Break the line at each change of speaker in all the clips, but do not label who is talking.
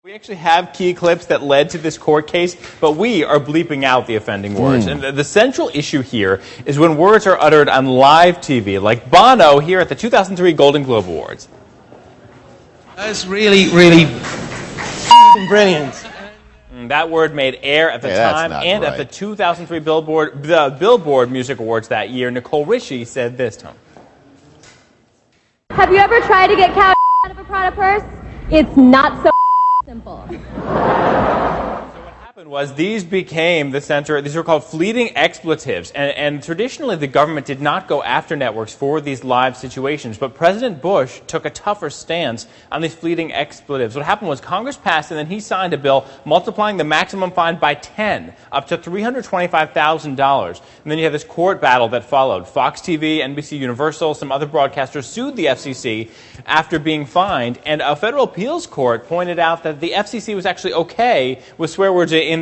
We actually have key clips that led to this court case, but we are bleeping out the offending words. And the central issue here is when words are uttered on live TV, like Bono here at the 2003 Golden Globe Awards.
That's really, really brilliant.
That word made air at the time and at the 2003 Billboard Music Awards that year. Nicole Richie said this, Tony.
Have you ever tried to get cow out of a Prada purse? It's not so simple.
Was these became the center, these were called fleeting expletives, and traditionally the government did not go after networks for these live situations, but President Bush took a tougher stance on these fleeting expletives. What happened was Congress passed and then he signed a bill multiplying the maximum fine by 10, up to $325,000. And then you have this court battle that followed. Fox TV, NBC Universal, some other broadcasters sued the FCC after being fined, and a federal appeals court pointed out that the FCC was actually okay with swear words in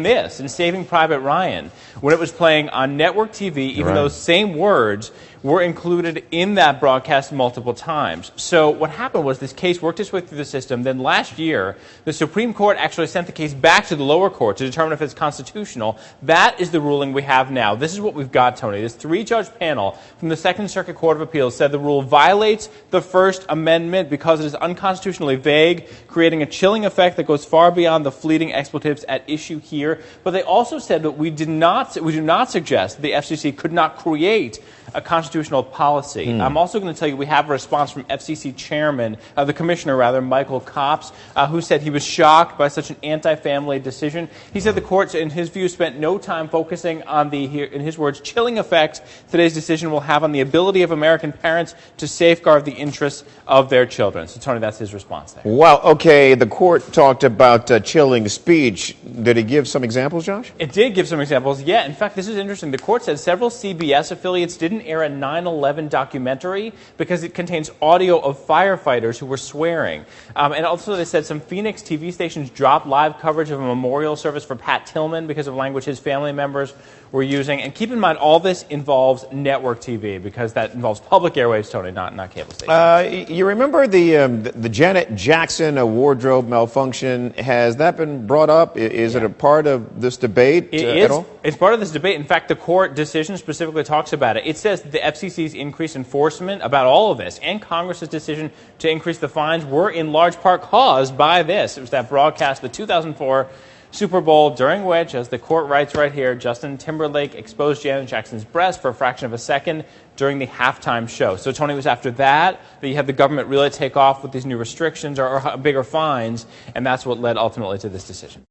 Saving Private Ryan, when it was playing on network TV, even those same words were included in that broadcast multiple times. So what happened was this case worked its way through the system. Then last year, the Supreme Court actually sent the case back to the lower court to determine if it's constitutional. That is the ruling we have now. This is what we've got, Tony. This three-judge panel from the Second Circuit Court of Appeals said the rule violates the First Amendment because it is unconstitutionally vague, creating a chilling effect that goes far beyond the fleeting expletives at issue here. But they also said that we do not suggest the FCC could not create a constitutional policy. I'm also going to tell you we have a response from FCC chairman, the commissioner rather, Michael Copps, who said he was shocked by such an anti-family decision. He said the courts, in his view, spent no time focusing on the, in his words, chilling effects today's decision will have on the ability of American parents to safeguard the interests of their children. So, Tony, that's his response there.
Well, okay, the court talked about chilling speech. Did it give some examples, Josh?
It did give some examples, yeah. In fact, this is interesting. The court said several CBS affiliates didn't air a 9/11 documentary because it contains audio of firefighters who were swearing. And also they said some Phoenix TV stations dropped live coverage of a memorial service for Pat Tillman because of language his family members were using. And keep in mind, all this involves network TV because that involves public airwaves, Tony, not cable stations.
You remember the Janet Jackson wardrobe malfunction? Has that been brought up? Is it a part of this debate at all?
It's part of this debate. In fact, the court decision specifically talks about it. It says the FCC's increased enforcement about all of this and Congress's decision to increase the fines were in large part caused by this. It was that broadcast, the 2004 Super Bowl, during which, as the court writes right here, Justin Timberlake exposed Janet Jackson's breast for a fraction of a second during the halftime show. So, Tony, it was after that you had the government really take off with these new restrictions or bigger fines, and that's what led ultimately to this decision.